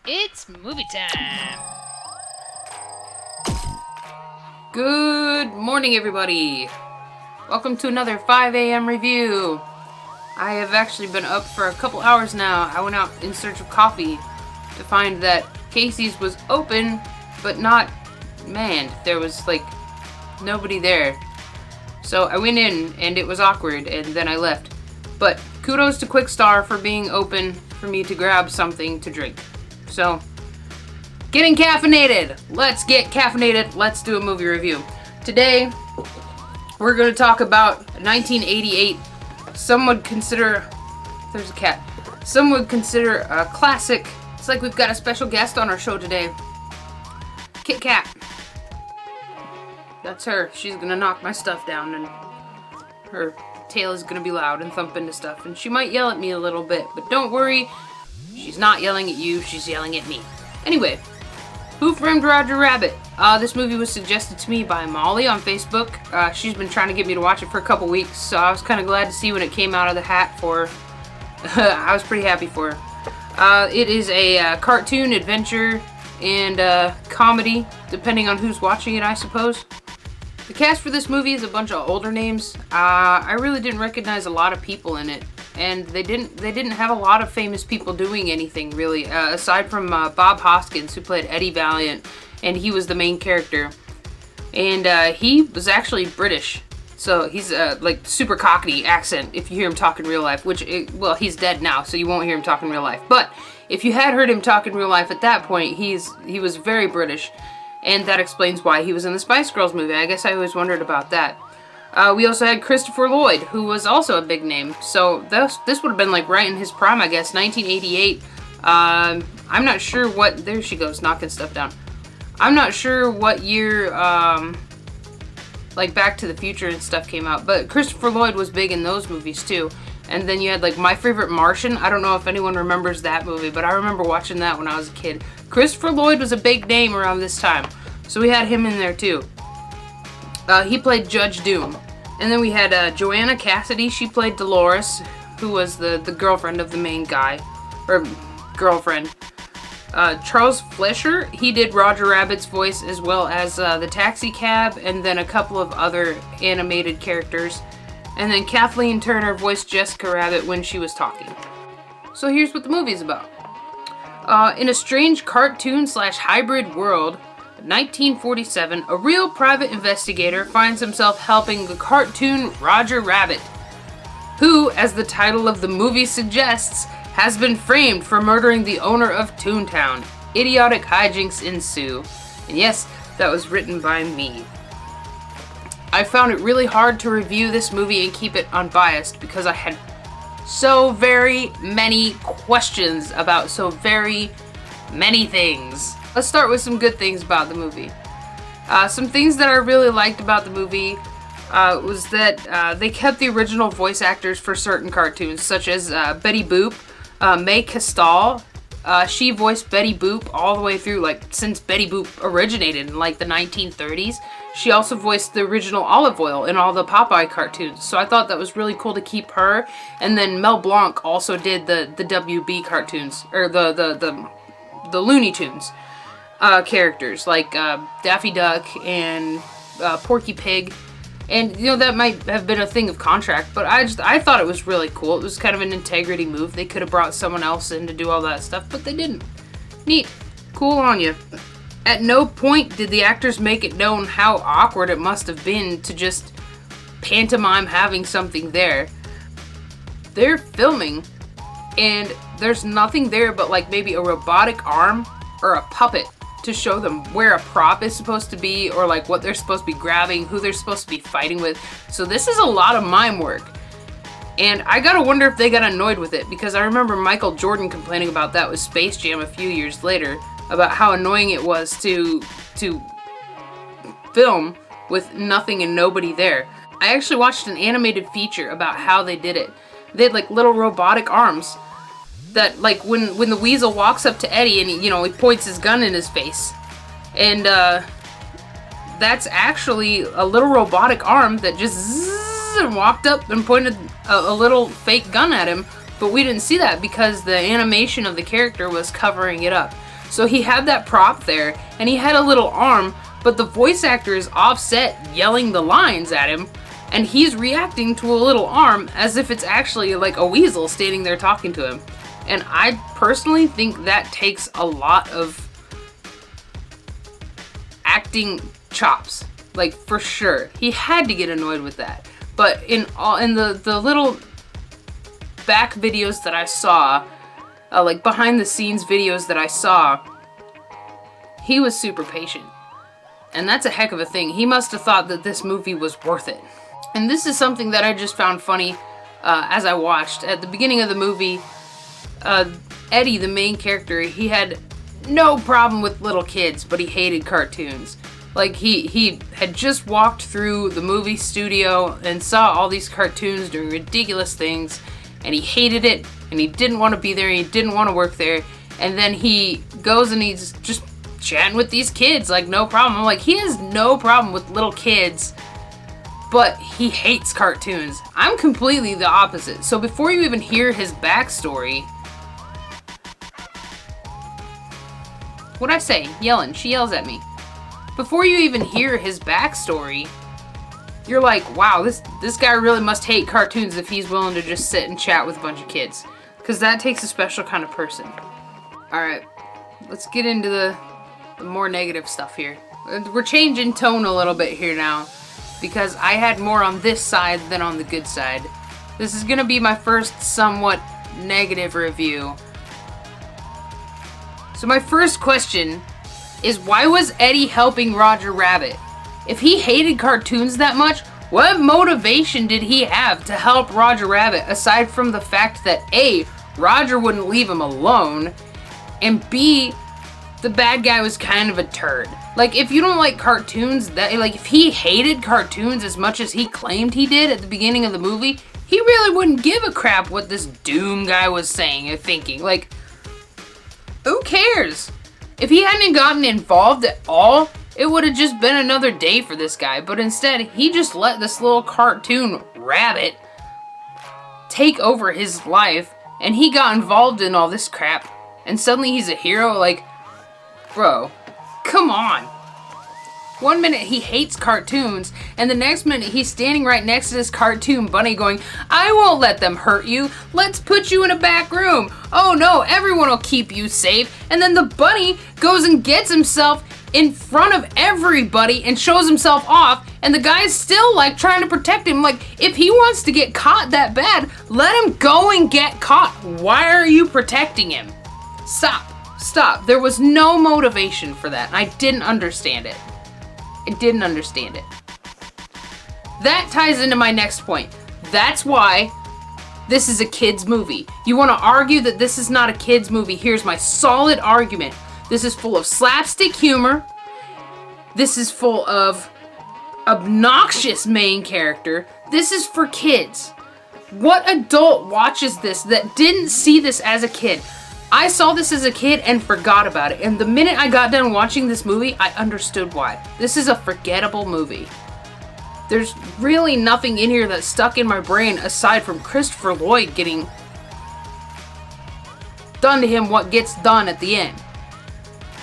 It's movie time! Good morning, everybody! Welcome to another 5 a.m. review. I have actually been up for a couple hours now. I went out in search of coffee to find that Casey's was open, but not manned. There was, like, nobody there. So I went in, and it was awkward, and then I left. But kudos to Quick Star for being open for me to grab something to drink. So, getting caffeinated! Let's get caffeinated. Let's do a movie review. Today, we're going to talk about 1988. Some would consider... There's a cat. Some would consider a classic. It's like we've got a special guest on our show today. Kit Kat. That's her. She's going to knock my stuff down, and her tail is going to be loud and thump into stuff. And she might yell at me a little bit, but don't worry. She's not yelling at you, she's yelling at me. Anyway, Who Framed Roger Rabbit? This movie was suggested to me by Molly on Facebook. She's been trying to get me to watch it for a couple weeks, so I was kind of glad to see when it came out of the hat for her. I was pretty happy for her. It is a cartoon, adventure, and comedy, depending on who's watching it, I suppose. The cast for this movie is a bunch of older names. I really didn't recognize a lot of people in it. And they didn't have a lot of famous people doing anything, really, aside from Bob Hoskins, who played Eddie Valiant, and he was the main character. And he was actually British, so he's like super Cockney accent if you hear him talk in real life, well, he's dead now, so you won't hear him talk in real life. But if you had heard him talk in real life at that point, he was very British, and that explains why he was in the Spice Girls movie. I guess I always wondered about that. We also had Christopher Lloyd, who was also a big name. So this would have been like right in his prime, I guess, 1988. I'm not sure what... There she goes, knocking stuff down. I'm not sure what year, like Back to the Future and stuff came out. But Christopher Lloyd was big in those movies, too. And then you had, like, My Favorite Martian. I don't know if anyone remembers that movie, but I remember watching that when I was a kid. Christopher Lloyd was a big name around this time. So we had him in there, too. He played Judge Doom. And then we had Joanna Cassidy. She played Dolores, who was the girlfriend of the main guy. Or girlfriend. Charles Fleischer, he did Roger Rabbit's voice, as well as the taxi cab, and then a couple of other animated characters. And then Kathleen Turner voiced Jessica Rabbit when she was talking. So here's what the movie's about. In a strange cartoon/hybrid world, 1947, a real private investigator finds himself helping the cartoon Roger Rabbit, who, as the title of the movie suggests, has been framed for murdering the owner of Toontown. Idiotic hijinks ensue. And yes, that was written by me. I found it really hard to review this movie and keep it unbiased because I had so very many questions about so very many things. Let's start with some good things about the movie. Some things that I really liked about the movie was that they kept the original voice actors for certain cartoons, such as Betty Boop. Mae Castell, she voiced Betty Boop all the way through, like, since Betty Boop originated in, like, the 1930s. She also voiced the original Olive Oyl in all the Popeye cartoons, so I thought that was really cool to keep her. And then Mel Blanc also did the WB cartoons, or the Looney Tunes characters, like Daffy Duck and Porky Pig. And, you know, that might have been a thing of contract, but I thought it was really cool. It was kind of an integrity move. They could have brought someone else in to do all that stuff, but they didn't. Neat. Cool on you. At no point did the actors make it known how awkward it must have been to just pantomime having something there. They're filming, and there's nothing there but, like, maybe a robotic arm or a puppet to show them where a prop is supposed to be, or like what they're supposed to be grabbing, who they're supposed to be fighting with. So this is a lot of mime work. And I gotta wonder if they got annoyed with it, because I remember Michael Jordan complaining about that with Space Jam a few years later, about how annoying it was to film with nothing and nobody there. I actually watched an animated feature about how they did it. They had like little robotic arms that, like, when the weasel walks up to Eddie and he points his gun in his face, and that's actually a little robotic arm that just zzz and walked up and pointed a little fake gun at him, but we didn't see that because the animation of the character was covering it up. So he had that prop there, and he had a little arm, but the voice actor is offset yelling the lines at him, and he's reacting to a little arm as if it's actually like a weasel standing there talking to him. And I personally think that takes a lot of acting chops, like for sure. He had to get annoyed with that. But in the little back videos that I saw, like behind the scenes videos that I saw, he was super patient. And that's a heck of a thing. He must have thought that this movie was worth it. And this is something that I just found funny as I watched. At the beginning of the movie, Eddie, the main character, he had no problem with little kids, but he hated cartoons. Like, he had just walked through the movie studio and saw all these cartoons doing ridiculous things, and he hated it, and he didn't want to be there, and he didn't want to work there, and then he goes and he's just chatting with these kids, like, no problem. I'm like, he has no problem with little kids, but he hates cartoons. I'm completely the opposite. So before you even hear his backstory... What'd I say? Yelling. She yells at me. Before you even hear his backstory, you're like, wow, this guy really must hate cartoons if he's willing to just sit and chat with a bunch of kids. Because that takes a special kind of person. Alright, let's get into the more negative stuff here. We're changing tone a little bit here now, because I had more on this side than on the good side. This is going to be my first somewhat negative review. So my first question is, why was Eddie helping Roger Rabbit? If he hated cartoons that much, what motivation did he have to help Roger Rabbit, aside from the fact that A, Roger wouldn't leave him alone, and B, the bad guy was kind of a turd. Like, if you don't like cartoons, if he hated cartoons as much as he claimed he did at the beginning of the movie, he really wouldn't give a crap what this Doom guy was saying or thinking. Like, who cares? If he hadn't gotten involved at all, it would have just been another day for this guy. But instead, he just let this little cartoon rabbit take over his life, and he got involved in all this crap. And suddenly he's a hero? Like, bro, come on. One minute he hates cartoons, and the next minute he's standing right next to this cartoon bunny going, I won't let them hurt you. Let's put you in a back room. Oh no, everyone will keep you safe. And then the bunny goes and gets himself in front of everybody and shows himself off, and the guy's still like trying to protect him. Like, if he wants to get caught that bad, let him go and get caught. Why are you protecting him? Stop. There was no motivation for that, and I didn't understand it. That ties into my next point. That's why this is a kid's movie. You want to argue that this is not a kid's movie? Here's my solid argument. This is full of slapstick humor. This is full of obnoxious main character. This is for kids. What adult watches this that didn't see this as a kid? I saw this as a kid and forgot about it. And the minute I got done watching this movie, I understood why. This is a forgettable movie. There's really nothing in here that's stuck in my brain aside from Christopher Lloyd getting done to him what gets done at the end.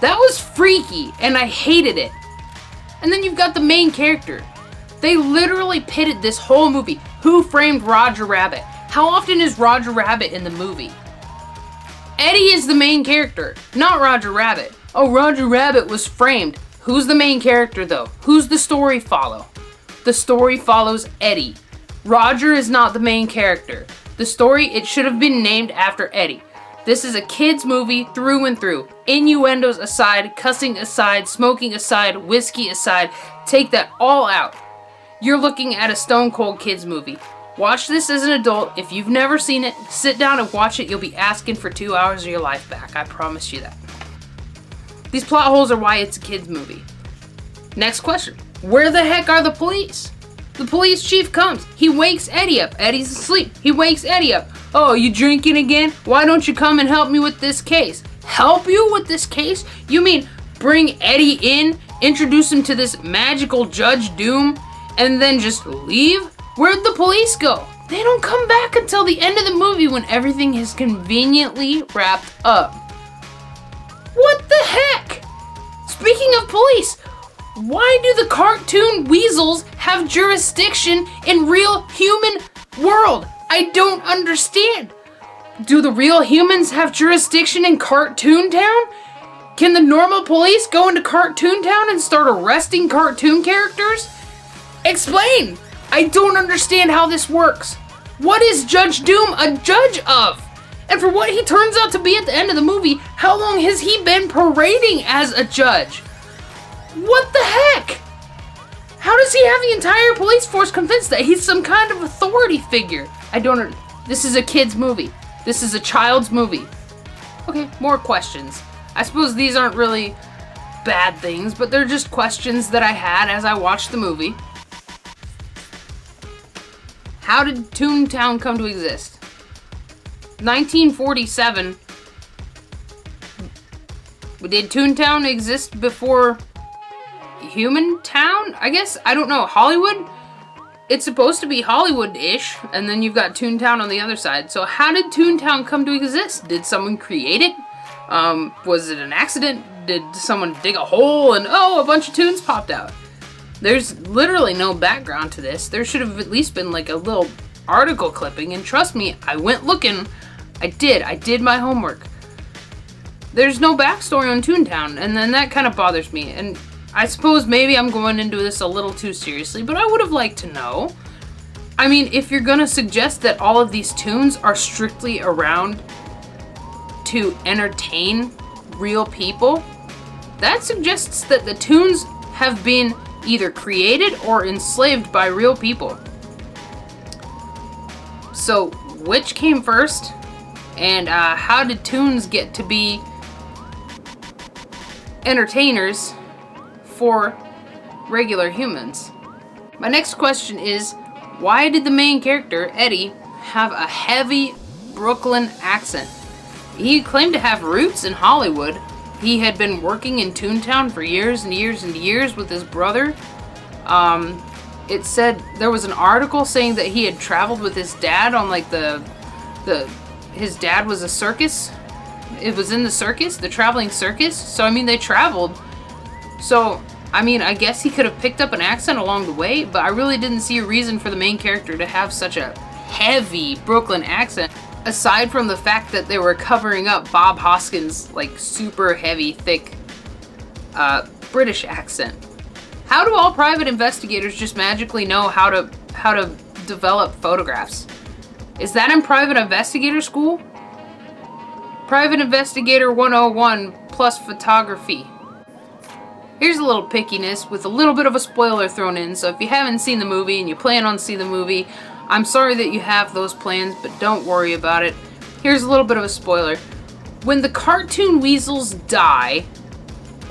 That was freaky, and I hated it. And then you've got the main character. They literally pitted this whole movie. Who framed Roger Rabbit? How often is Roger Rabbit in the movie? Eddie is the main character, not Roger Rabbit. Oh, Roger Rabbit was framed. Who's the main character, though? Who's the story follow? The story follows Eddie. Roger is not the main character. The story, it should have been named after Eddie. This is a kid's movie through and through. Innuendos aside, cussing aside, smoking aside, whiskey aside. Take that all out. You're looking at a stone cold kids movie. Watch this as an adult. If you've never seen it, sit down and watch it. You'll be asking for 2 hours of your life back. I promise you that. These plot holes are why it's a kid's movie. Next question. Where the heck are the police? The police chief comes. He wakes Eddie up. Eddie's asleep. He wakes Eddie up. Oh, you drinking again? Why don't you come and help me with this case? Help you with this case? You mean bring Eddie in, introduce him to this magical Judge Doom, and then just leave? Where'd the police go? They don't come back until the end of the movie when everything is conveniently wrapped up. What the Why do the cartoon weasels have jurisdiction in real human world? I don't understand. Do the real humans have jurisdiction in Cartoon Town? Can the normal police go into Cartoon Town and start arresting cartoon characters? Explain! I don't understand how this works. What is Judge Doom a judge of? And for what he turns out to be at the end of the movie, how long has he been parading as a judge? What the heck? How does he have the entire police force convinced that he's some kind of authority figure? This is a kid's movie. This is a child's movie. Okay, more questions. I suppose these aren't really bad things, but they're just questions that I had as I watched the movie. How did Toontown come to exist? 1947. Did Toontown exist before Human Town? I guess, I don't know. Hollywood? It's supposed to be Hollywood-ish, and then you've got Toontown on the other side. So how did Toontown come to exist? Did someone create it? Was it an accident? Did someone dig a hole and, oh, a bunch of tunes popped out? There's literally no background to this. There should have at least been like a little article clipping, and trust me, I went looking. I did my homework. There's no backstory on Toontown, and then that kind of bothers me. And I suppose maybe I'm going into this a little too seriously, but I would have liked to know. I mean, if you're gonna suggest that all of these tunes are strictly around to entertain real people, that suggests that the tunes have been either created or enslaved by real people. So, which came first? And how did tunes get to be entertainers for regular humans? My next question is, why did the main character, Eddie, have a heavy Brooklyn accent? He claimed to have roots in Hollywood. He had been working in Toontown for years and years and years with his brother. It said, there was an article saying that he had traveled with his dad on like his dad was a circus. It was in the circus, the traveling circus. So, I mean, they traveled. So, I mean, I guess he could have picked up an accent along the way, but I really didn't see a reason for the main character to have such a heavy Brooklyn accent, aside from the fact that they were covering up Bob Hoskins' like super heavy, thick British accent. How do all private investigators just magically know how to develop photographs? Is that in private investigator school? Private Investigator 101 plus photography. Here's a little pickiness with a little bit of a spoiler thrown in, so if you haven't seen the movie and you plan on seeing the movie, I'm sorry that you have those plans, but don't worry about it. Here's a little bit of a spoiler. When the cartoon weasels die,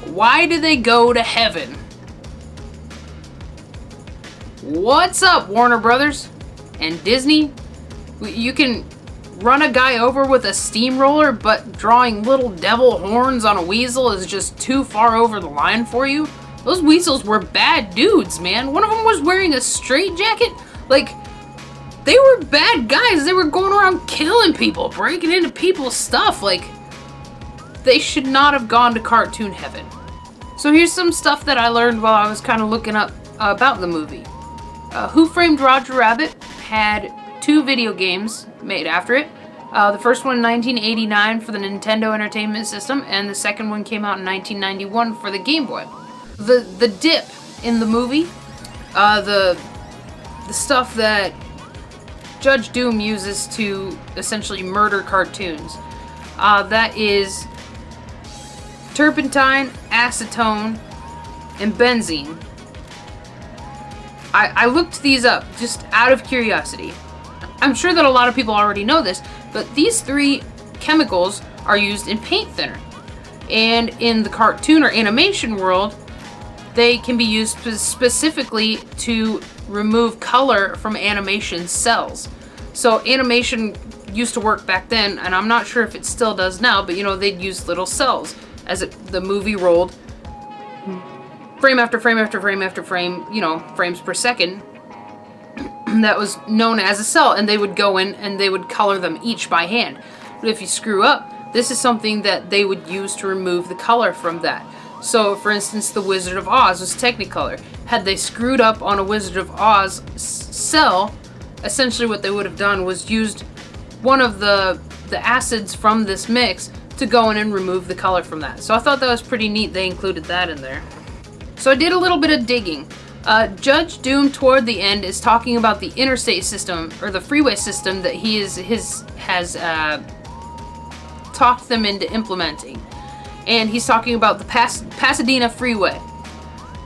why do they go to heaven? What's up, Warner Brothers and Disney? You can run a guy over with a steamroller, but drawing little devil horns on a weasel is just too far over the line for you? Those weasels were bad dudes, man. One of them was wearing a straitjacket. Like, they were bad guys. They were going around killing people, breaking into people's stuff. Like, they should not have gone to cartoon heaven. So here's some stuff that I learned while I was kind of looking up about the movie. Who Framed Roger Rabbit had 2 video games made after it. The first one in 1989 for the Nintendo Entertainment System, and the second one came out in 1991 for the Game Boy. The dip in the movie, the stuff that Judge Doom uses to essentially murder cartoons, that is turpentine, acetone, and benzene. I looked these up just out of curiosity. I'm sure that a lot of people already know this, but these 3 chemicals are used in paint thinner. And in the cartoon or animation world, they can be used specifically to remove color from animation cells. So animation used to work back then, and I'm not sure if it still does now, but you know, they'd use little cells as the movie rolled. Frame after frame after frame after frame, you know, frames per second. That was known as a cell, and they would go in and they would color them each by hand. But if you screw up, this is something that they would use to remove the color from that. So, for instance, the Wizard of Oz was Technicolor. Had they screwed up on a Wizard of Oz cell, essentially what they would have done was used one of the acids from this mix to go in and remove the color from that. So I thought that was pretty neat they included that in there. So I did a little bit of digging. Judge Doom toward the end is talking about the interstate system, or the freeway system that he has talked them into implementing. And he's talking about the Pasadena Freeway.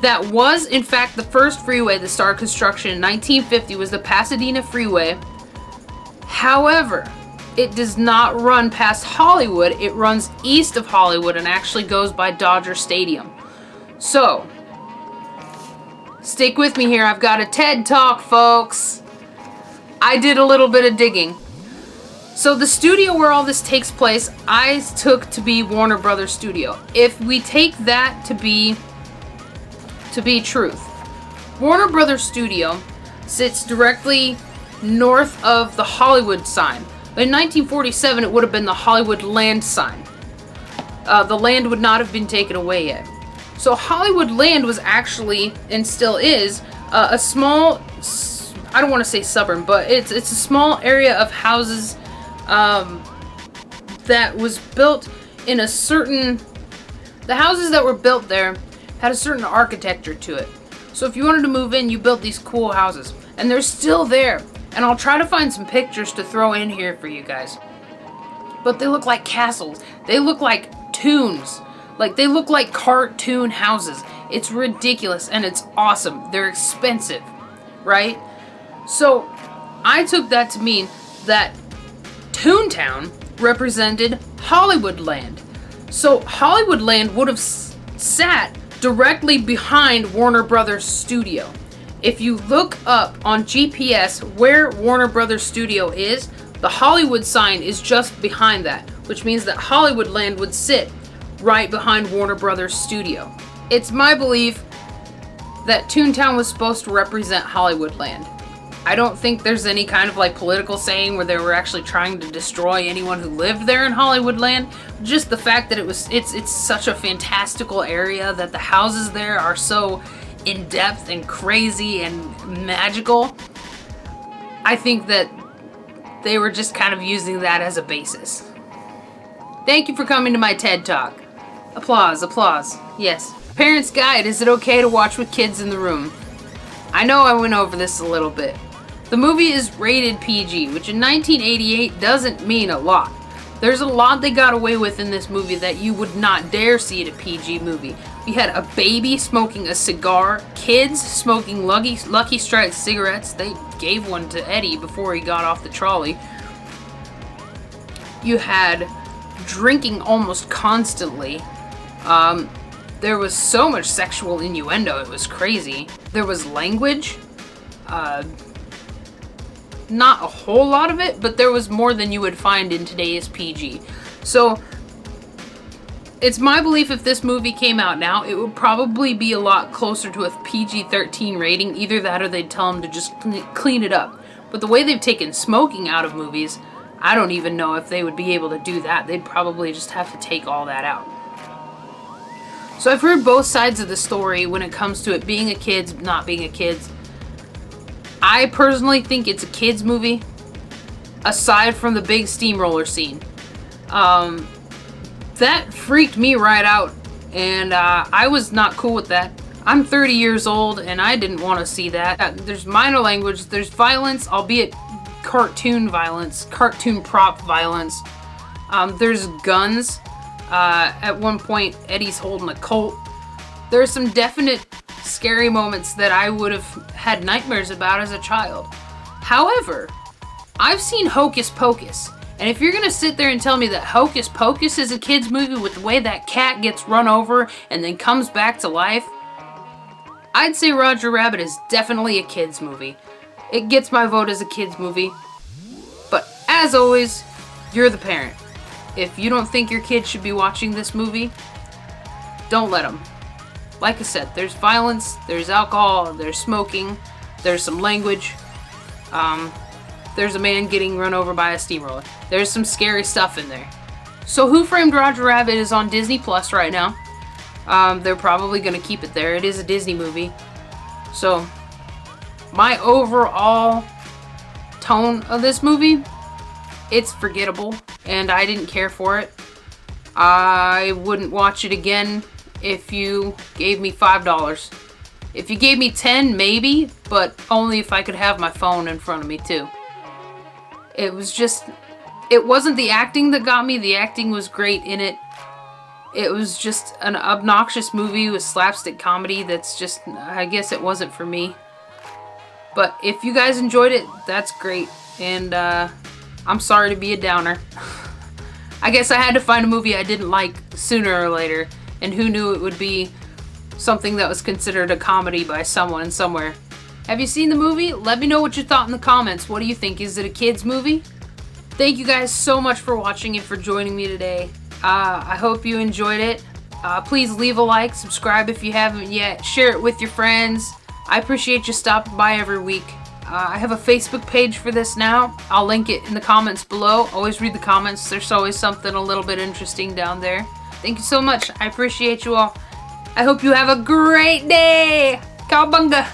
That was, in fact, the first freeway that started construction in 1950 was the Pasadena Freeway. However, it does not run past Hollywood. It runs east of Hollywood and actually goes by Dodger Stadium. So, stick with me here. I've got a TED Talk, folks. I did a little bit of digging. So the studio where all this takes place, I took to be Warner Brothers Studio. If we take that to be truth, Warner Brothers Studio sits directly north of the Hollywood sign. In 1947, it would have been the Hollywoodland sign. The land would not have been taken away yet. So Hollywoodland was actually, and still is, a small, I don't want to say suburb, but it's a small area of houses that was built in a certain, the houses that were built there had a certain architecture to it. So if you wanted to move in, you built these cool houses. And they're still there. And I'll try to find some pictures to throw in here for you guys. But they look like castles. They look like tombs. Like, they look like cartoon houses. It's ridiculous and it's awesome. They're expensive, right? So, I took that to mean that Toontown represented Hollywoodland. So, Hollywoodland would have sat directly behind Warner Brothers Studio. If you look up on GPS where Warner Brothers Studio is, the Hollywood sign is just behind that, which means that Hollywoodland would sit right behind Warner Brothers Studio. It's my belief that Toontown was supposed to represent Hollywoodland. I don't think there's any kind of like political saying where they were actually trying to destroy anyone who lived there in Hollywoodland. Just the fact that it's such a fantastical area, that the houses there are so in-depth and crazy and magical. I think that they were just kind of using that as a basis. Thank you for coming to my TED Talk. Applause, applause. Yes. Parents' Guide, is it okay to watch with kids in the room? I know I went over this a little bit. The movie is rated PG, which in 1988 doesn't mean a lot. There's a lot they got away with in this movie that you would not dare see at a PG movie. We had a baby smoking a cigar, kids smoking Lucky Strike cigarettes. They gave one to Eddie before he got off the trolley. You had drinking almost constantly. There was so much sexual innuendo, it was crazy. There was language. Not a whole lot of it, but there was more than you would find in today's PG. So, it's my belief if this movie came out now, it would probably be a lot closer to a PG-13 rating. Either that or they'd tell them to just clean it up. But the way they've taken smoking out of movies, I don't even know if they would be able to do that. They'd probably just have to take all that out. So I've heard both sides of the story when it comes to it being a kid's, not being a kid's. I personally think it's a kid's movie, aside from the big steamroller scene. That freaked me right out, and I was not cool with that. I'm 30 years old, and I didn't want to see that. There's minor language, there's violence, albeit cartoon violence, cartoon prop violence. There's guns. At one point, Eddie's holding a Colt. There's some definite scary moments that I would have had nightmares about as a child. However, I've seen Hocus Pocus, and if you're gonna sit there and tell me that Hocus Pocus is a kid's movie with the way that cat gets run over and then comes back to life, I'd say Roger Rabbit is definitely a kid's movie. It gets my vote as a kid's movie. But as always, you're the parent. If you don't think your kid should be watching this movie, don't let them. Like I said, there's violence, there's alcohol, there's smoking, there's some language, there's a man getting run over by a steamroller. There's some scary stuff in there. So Who Framed Roger Rabbit is on Disney Plus right now. They're probably going to keep it there. It is a Disney movie. So, my overall tone of this movie, it's forgettable, and I didn't care for it. I wouldn't watch it again if you gave me $5. If you gave me 10, maybe, but only if I could have my phone in front of me too. It wasn't the acting that got me. The acting was great in it. It was just an obnoxious movie with slapstick comedy that's just, I guess it wasn't for me. But if you guys enjoyed it, that's great. And I'm sorry to be a downer. I guess I had to find a movie I didn't like sooner or later. And who knew it would be something that was considered a comedy by someone somewhere. Have you seen the movie? Let me know what you thought in the comments. What do you think? Is it a kid's movie? Thank you guys so much for watching and for joining me today. I hope you enjoyed it. Please leave a like, subscribe if you haven't yet, share it with your friends. I appreciate you stopping by every week. I have a Facebook page for this now. I'll link it in the comments below. Always read the comments. There's always something a little bit interesting down there. Thank you so much. I appreciate you all. I hope you have a great day. Cowabunga!